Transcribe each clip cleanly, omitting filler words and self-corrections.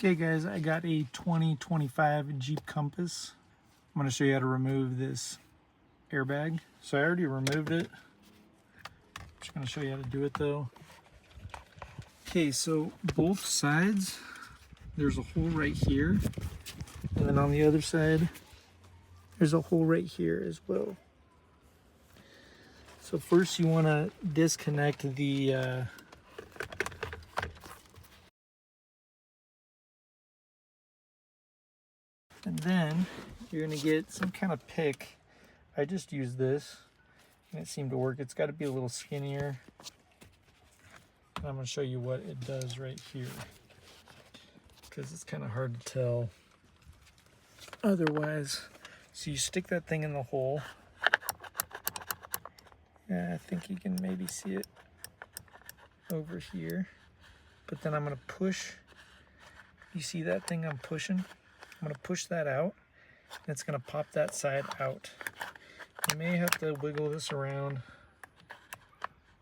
Okay guys, I got a 2025 Jeep Compass. I'm going to show you how to remove this airbag. So I already removed it. I'm just going to show you how to do it though. Okay, so both sides, there's a hole right here. And then on the other side, there's a hole right here as well. So first you want to disconnect the and then you're going to get some kind of pick. I just used this and it seemed to work. It's got to be a little skinnier. And I'm going to show you what it does right here, because it's kind of hard to tell otherwise. So you stick that thing in the hole. Yeah, I think you can maybe see it over here. But then I'm going to push. You see that thing I'm pushing? I'm going to push that out, and it's going to pop that side out. You may have to wiggle this around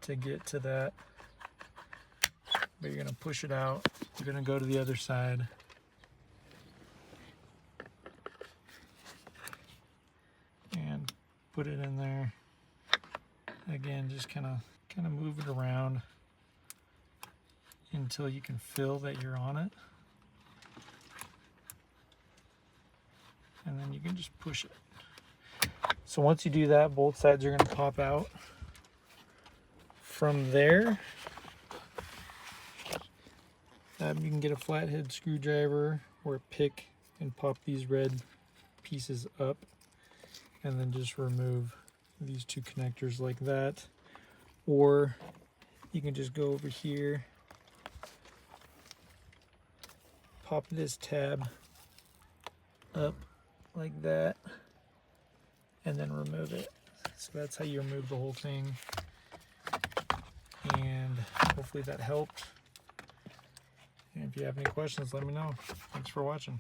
to get to that, but you're going to push it out. You're going to go to the other side. And put it in there. Again, just kind of move it around until you can feel that you're on it. And then you can just push it. So once you do that, both sides are going to pop out. From there, you can get a flathead screwdriver or a pick and pop these red pieces up, and then just remove these two connectors like that. Or you can just go over here, pop this tab up like that, and then remove it. So that's how you remove the whole thing. And hopefully that helped. And if you have any questions, let me know. Thanks for watching.